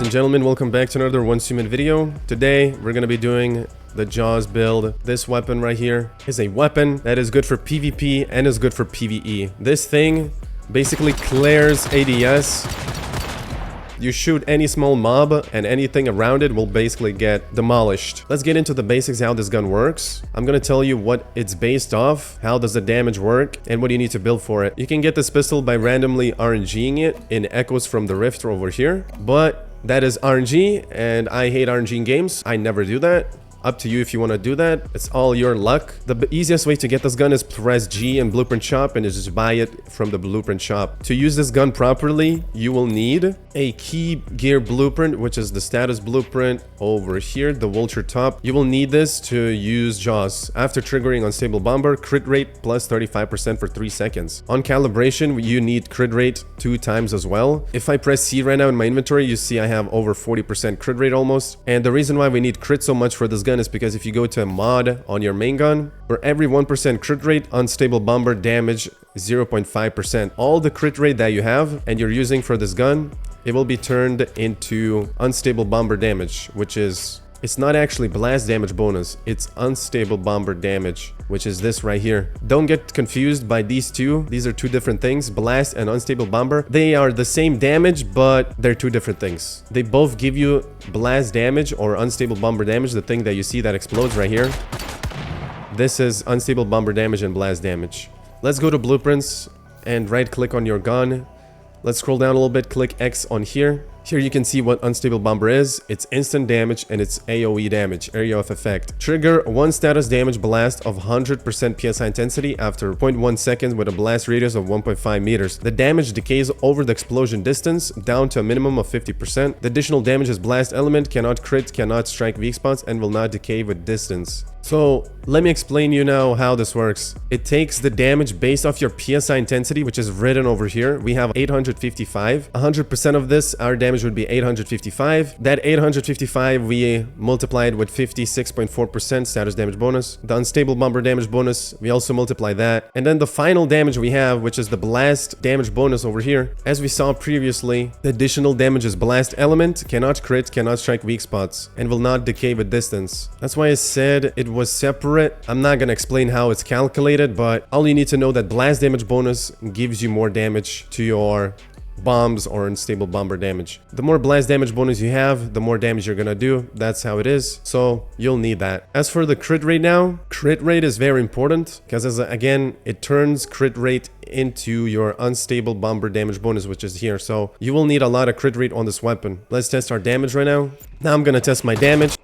and gentlemen, welcome back to another One Human video. Today, we're gonna be doing the Jaws build. This weapon right here is a weapon that is good for PvP and is good for PvE. This thing basically clears ADS. You shoot any small mob and anything around it will basically get demolished. Let's get into the basics how this gun works. I'm gonna tell you what it's based off, how does the damage work, and what you need to build for it. You can get this pistol by randomly RNGing it in Echoes from the Rift over here, but that is RNG and I hate RNG in games. I never do that. Up to you if you want to do that. It's all your luck. The easiest way to get this gun is press G in Blueprint Shop and just buy it from the Blueprint Shop. To use this gun properly, you will need a key gear blueprint, which is the status blueprint over here, the vulture top. You will need this to use Jaws. After triggering Unstable Bomber, crit rate plus 35% for 3 seconds. On calibration, you need crit rate 2 times as well. If I press C right now in my inventory, you see I have over 40% crit rate almost. And the reason why we need crit so much for this gun is because if you go to a mod on your main gun, for every 1% crit rate, Unstable Bomber damage 0.5%. All the crit rate that you have and you're using for this gun, it will be turned into Unstable Bomber damage, which is... it's not actually blast damage bonus, it's Unstable Bomber damage, which is this right here. Don't get confused by these two. These are two different things. Blast and Unstable Bomber. They are the same damage, but they're two different things. They both give you blast damage or Unstable Bomber damage, the thing that you see that explodes right here. This is Unstable Bomber damage and blast damage. Let's go to blueprints and right click on your gun. Let's scroll down a little bit, click X on here. Here you can see what Unstable Bomber is. It's instant damage and it's AoE damage, area of effect. Trigger 1 status damage blast of 100% PSI intensity after 0.1 seconds with a blast radius of 1.5 meters. The damage decays over the explosion distance down to a minimum of 50%. The additional damage is blast element, cannot crit, cannot strike weak spots, and will not decay with distance. So let me explain you now how this works. It takes the damage based off your PSI intensity, which is written over here. We have 855. 100% of this, our damage would be 855. That 855 we multiplied with 56.4% status damage bonus. The Unstable Bomber damage bonus, we also multiply that. And then the final damage we have, which is the blast damage bonus over here. As we saw previously, the additional damage is blast element, cannot crit, cannot strike weak spots, and will not decay with distance. That's why I said it was separate. I'm not gonna explain how it's calculated, but all you need to know that blast damage bonus gives you more damage to your bombs or Unstable Bomber damage. The more blast damage bonus you have, the more damage you're gonna do. That's how it is, so you'll need that. As for the crit rate now, crit rate is very important because again, it turns crit rate into your Unstable Bomber damage bonus, which is here. So you will need a lot of crit rate on this weapon. Let's test our damage right now. Now I'm gonna test my damage.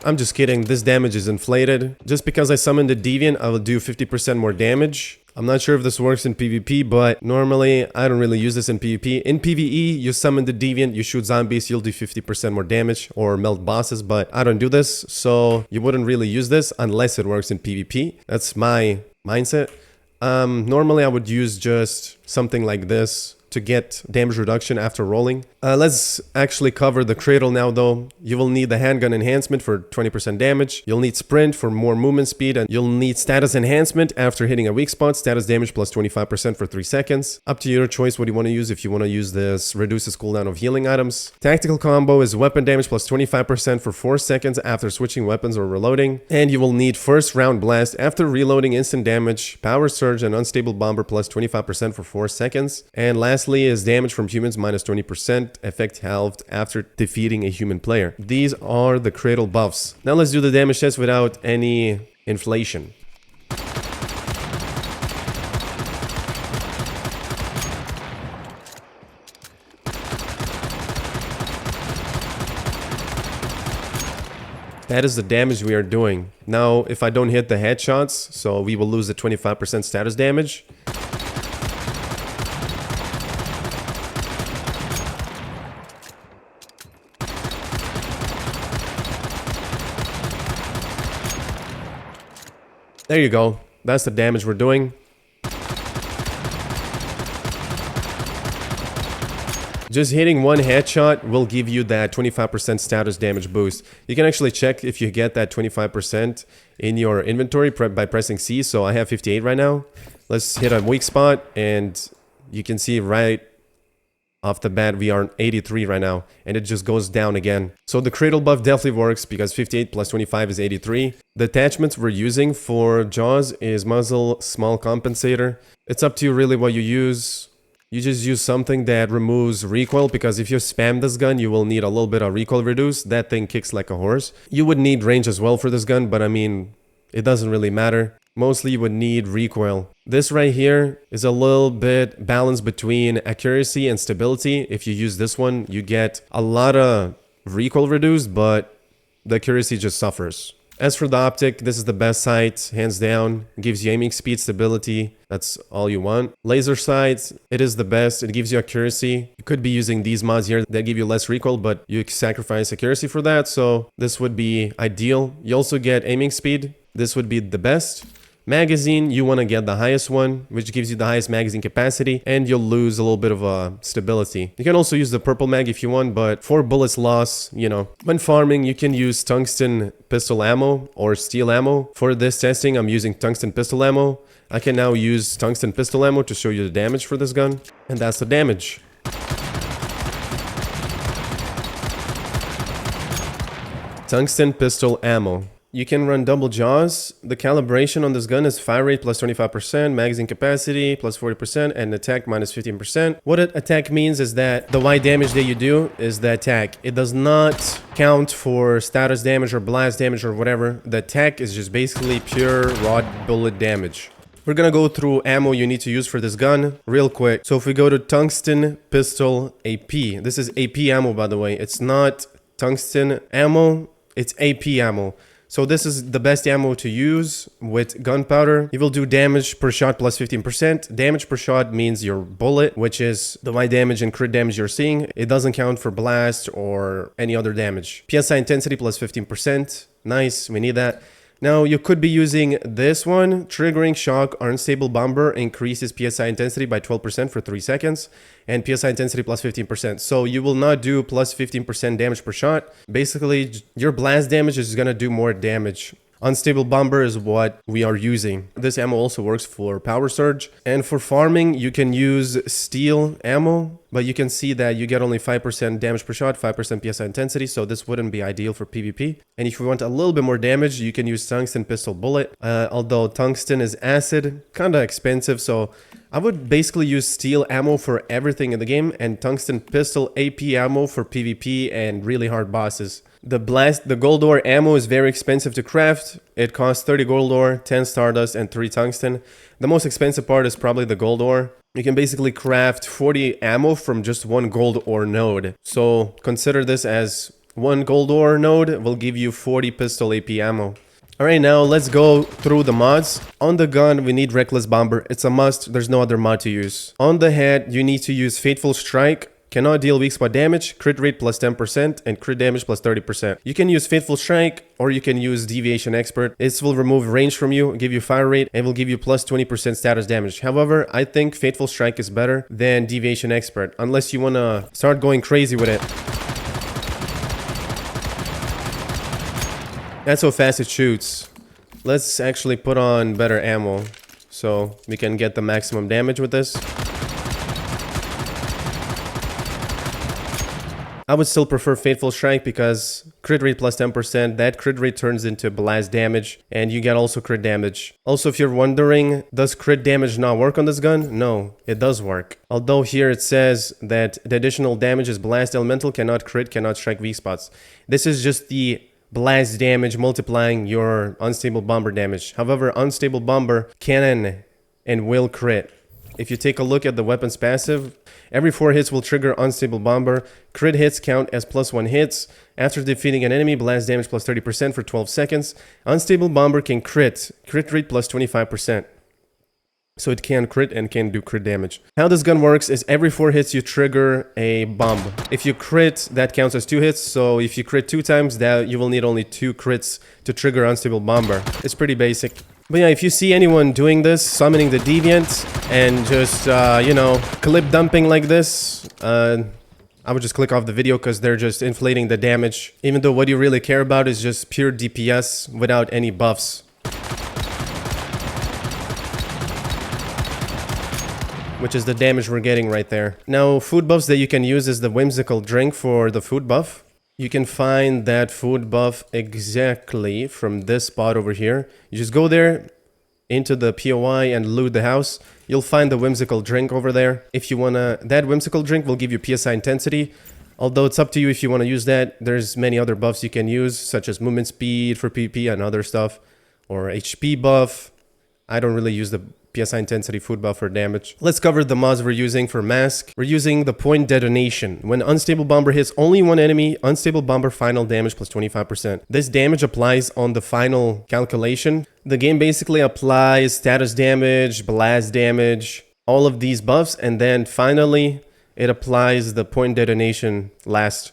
I'm just kidding, this damage is inflated. Just because I summoned a Deviant, I will do 50% more damage. I'm not sure if this works in PvP, but normally I don't really use this in PvP. In PvE, you summon the Deviant, you shoot zombies, you'll do 50% more damage or melt bosses, but I don't do this, so you wouldn't really use this unless it works in PvP. That's my mindset. Normally I would use just something like this to get damage reduction after rolling. Let's actually cover the cradle now though. You will need the handgun enhancement for 20% damage. You'll need sprint for more movement speed, and you'll need status enhancement after hitting a weak spot, status damage plus 25% for 3 seconds. Up to your choice what you want to use. If you want to use this, reduces cooldown of healing items. Tactical combo is weapon damage plus 25% for 4 seconds after switching weapons or reloading. And you will need first round blast after reloading, instant damage, power surge, and Unstable Bomber plus 25% for 4 seconds. And lastly is damage from humans minus 20%, effect halved after defeating a human player. These are the cradle buffs. Now let's do the damage test without any inflation. That is the damage we are doing. Now, if I don't hit the headshots, so we will lose the 25% status damage. There you go. That's the damage we're doing. Just hitting one headshot will give you that 25% status damage boost. You can actually check if you get that 25% in your inventory by pressing C. So I have 58 right now. Let's hit a weak spot and You can see right off the bat, we are on 83 right now, and it just goes down again. So the cradle buff definitely works because 58 plus 25 is 83. The attachments we're using for Jaws is muzzle, small compensator. It's up to you really what you use. You just use something that removes recoil, because if you spam this gun, you will need a little bit of recoil reduce. That thing kicks like a horse. You would need range as well for this gun, but I mean, it doesn't really matter. Mostly you would need recoil. This right here is a little bit balanced between accuracy and stability. If you use this one, you get a lot of recoil reduced, but the accuracy just suffers. As for the optic, this is the best sight, hands down. It gives you aiming speed, stability. That's all you want. Laser sight, it is the best. It gives you accuracy. You could be using these mods here that give you less recoil, but you sacrifice accuracy for that. So this would be ideal. You also get aiming speed. This would be the best. Magazine, you want to get the highest one, which gives you the highest magazine capacity, and you'll lose a little bit of stability. You can also use the purple mag if you want, but 4 bullets loss, you know. When farming, you can use tungsten pistol ammo or steel ammo. For this testing, I'm using tungsten pistol ammo. I can now use tungsten pistol ammo to show you the damage for this gun, and that's the damage. Tungsten pistol ammo. You can run double jaws. The calibration on this gun is fire rate plus 25%, magazine capacity plus 40%, and attack minus 15%. What an attack means is that the wide damage that you do is the attack. It does not count for status damage or blast damage or whatever. The attack is just basically pure raw bullet damage. We're gonna go through ammo you need to use for this gun real quick. So if we go to tungsten pistol AP, this is AP ammo, by the way. It's not tungsten ammo, it's AP ammo. So this is the best ammo to use with gunpowder. You will do damage per shot plus 15%. Damage per shot means your bullet, which is the wide damage and crit damage you're seeing. It doesn't count for blast or any other damage. PSI intensity plus 15%. Nice, we need that. Now, you could be using this one. Triggering shock or unstable bomber increases PSI intensity by 12% for 3 seconds. And PSI intensity plus 15%. So you will not do plus 15% damage per shot. Basically, your blast damage is going to do more damage. Unstable bomber is what we are using. This ammo also works for power surge. And for farming, you can use steel ammo, but you can see that you get only 5% damage per shot, 5% PSI intensity, so this wouldn't be ideal for PvP. And if you want a little bit more damage, you can use tungsten pistol bullet. Although tungsten is acid, kind of expensive, so I would basically use steel ammo for everything in the game and tungsten pistol AP ammo for PvP and really hard bosses. The gold ore ammo is very expensive to craft. It costs 30 gold ore, 10 stardust, and 3 tungsten. The most expensive part is probably the gold ore. You can basically craft 40 ammo from just one gold ore node. So consider this as one gold ore node will give you 40 pistol AP ammo. Alright, now let's go through the mods. On the gun, we need Reckless Bomber. It's a must. There's no other mod to use. On the head, you need to use Fateful Strike. Cannot deal weak spot damage, crit rate plus 10%, and crit damage plus 30%. You can use Fateful Strike, or you can use Deviation Expert. This will remove range from you, give you fire rate, and will give you plus 20% status damage. However, I think Fateful Strike is better than Deviation Expert, unless you want to start going crazy with it. That's how fast it shoots. Let's actually put on better ammo, so we can get the maximum damage with this. I would still prefer Fateful Strike because crit rate plus 10%, that crit rate turns into blast damage and you get also crit damage. Also, if you're wondering, does crit damage not work on this gun? No, it does work. Although here it says that the additional damage is blast elemental, cannot crit, cannot strike weak spots. This is just the blast damage multiplying your unstable bomber damage. However, unstable bomber can and will crit. If you take a look at the weapon's passive, every 4 hits will trigger Unstable Bomber. Crit hits count as +1 hits. After defeating an enemy, blast damage plus 30% for 12 seconds. Unstable Bomber can crit. Crit rate plus 25%. So it can crit and can do crit damage. How this gun works is every 4 hits you trigger a bomb. If you crit, that counts as 2 hits. So if you crit 2 times, that you will need only 2 crits to trigger Unstable Bomber. It's pretty basic. But yeah, if you see anyone doing this, summoning the Deviant, and just, you know, clip dumping like this, I would just click off the video because they're just inflating the damage. Even though what you really care about is just pure DPS without any buffs. which is the damage we're getting right there. Now, food buffs that you can use is the whimsical drink for the food buff. You can find that food buff exactly from this spot over here. You just go there into the POI and loot the house. You'll find the whimsical drink over there. If you wanna, that whimsical drink will give you PSI intensity. Although it's up to you if you want to use that. There's many other buffs you can use, such as movement speed for PP and other stuff, or HP buff. I don't really use the PSI intensity food buff for damage. Let's cover the mods we're using for mask. We're using the point detonation. When unstable bomber hits only one enemy, unstable bomber final damage plus 25%. This damage applies on the final calculation. The game basically applies status damage, blast damage, all of these buffs, and then finally it applies the point detonation last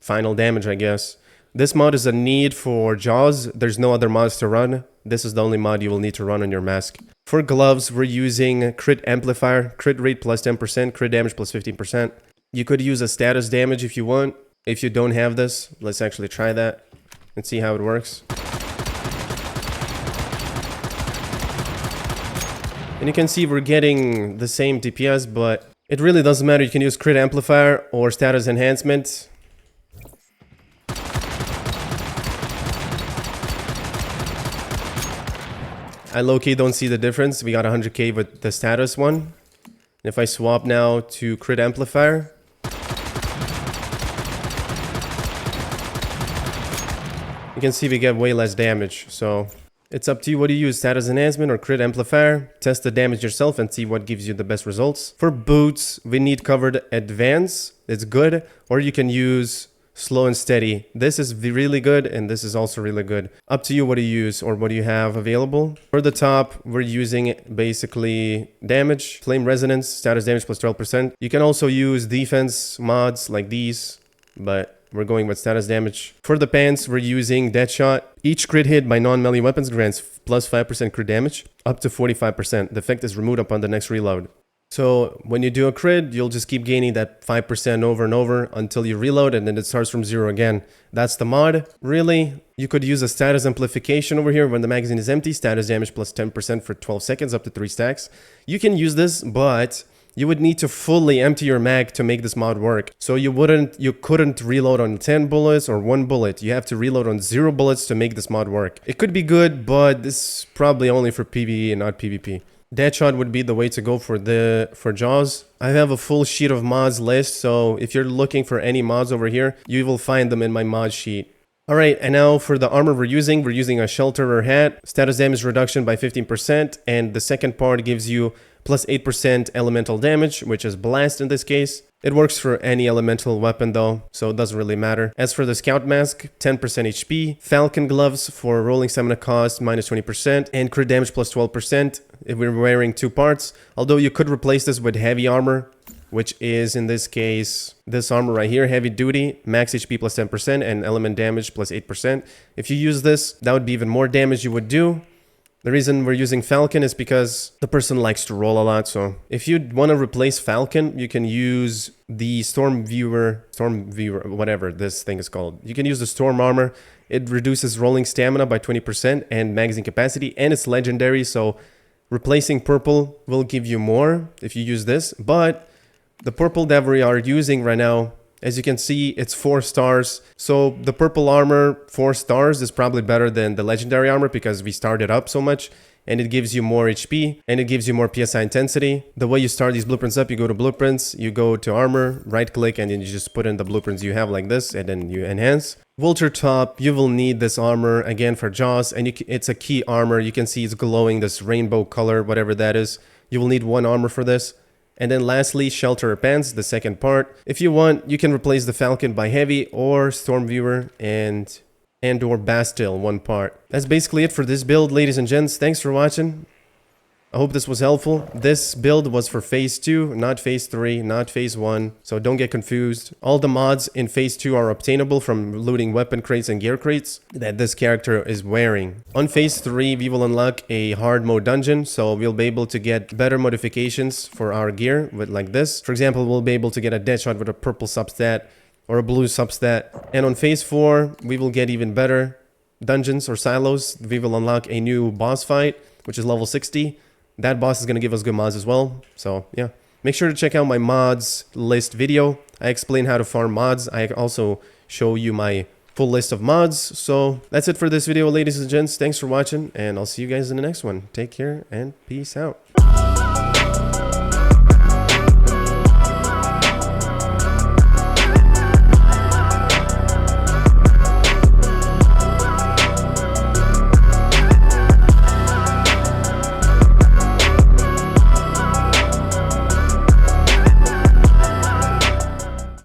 final damage, I guess. This mod is a need for Jaws. There's no other mods to run. This is the only mod you will need to run on your mask. For gloves, we're using crit amplifier, crit rate plus 10%, crit damage plus 15%. You could use a status damage if you want. If you don't have this, let's actually try that and see how it works. And you can see we're getting the same DPS, but it really doesn't matter. You can use crit amplifier or status enhancement. I low-key don't see the difference. We got 100k with the status one. And if I swap now to crit amplifier, you can see we get way less damage. So it's up to you what you use, status enhancement or crit amplifier. Test the damage yourself and see what gives you the best results. For boots, we need covered advance. It's good. Or you can use slow and steady. This is really good and this is also really good. Up to you what you use or what you have available. For the top, we're using basically damage, flame resonance, status damage plus 12%. You can also use defense mods like these, but we're going with status damage. For the pants, we're using Deadshot. Each crit hit by non-melee weapons grants plus 5% crit damage, up to 45%. The effect is removed upon the next reload. So when you do a crit, you'll just keep gaining that 5% over and over until you reload, and then it starts from 0 again. That's the mod. Really, you could use a status amplification over here when the magazine is empty. Status damage plus 10% for 12 seconds, up to 3 stacks. You can use this, but you would need to fully empty your mag to make this mod work. So you couldn't reload on 10 bullets or 1 bullet. You have to reload on 0 bullets to make this mod work. It could be good, but this is probably only for PvE and not PvP. Deadshot would be the way to go for Jaws. I have a full sheet of mods list, so if you're looking for any mods over here, you will find them in my mod sheet. Alright, and now for the armor we're using a shelter or hat, status damage reduction by 15%, and the second part gives you plus 8% elemental damage, which is blast in this case. It works for any elemental weapon though, so it doesn't really matter. As for the scout mask, 10% HP, falcon gloves for rolling stamina cost minus 20%, and crit damage plus 12% if we're wearing 2 parts. Although you could replace this with heavy armor, which is in this case this armor right here, heavy duty, max HP plus 10% and element damage plus 8%. If you use this, that would be even more damage you would do. The reason we're using Falcon is because the person likes to roll a lot. So if you want to replace Falcon, you can use the Storm Viewer, whatever this thing is called. You can use the Storm Armor. It reduces rolling stamina by 20% and magazine capacity, and it's legendary. So replacing purple will give you more if you use this. But the purple that we are using right now, as you can see, it's 4 stars. So the purple armor, 4 stars, is probably better than the legendary armor because we started up so much, and it gives you more HP and it gives you more PSI intensity. The way you start these blueprints up, you go to blueprints, you go to armor, right click, and then you just put in the blueprints you have like this, and then you enhance. Vulture top, you will need this armor again for Jaws, and it's a key armor. You can see it's glowing this rainbow color, whatever that is. You will need 1 armor for this. And then lastly, shelter pants, the second part. If you want, you can replace the Falcon by heavy or Storm Viewer and or Bastille, 1 part. That's basically it for this build, ladies and gents. Thanks for watching. I hope this was helpful. This build was for phase 2, not phase 3, not phase 1. So don't get confused. All the mods in phase 2 are obtainable from looting weapon crates and gear crates that this character is wearing. On phase 3, we will unlock a hard mode dungeon. So we'll be able to get better modifications for our gear with like this. For example, we'll be able to get a Deadshot with a purple substat or a blue substat. And on phase 4, we will get even better dungeons or silos. We will unlock a new boss fight, which is level 60. That boss is going to give us good mods as well. So, yeah. Make sure to check out my mods list video. I explain how to farm mods. I also show you my full list of mods. So that's it for this video, ladies and gents. Thanks for watching, and I'll see you guys in the next one. Take care and peace out.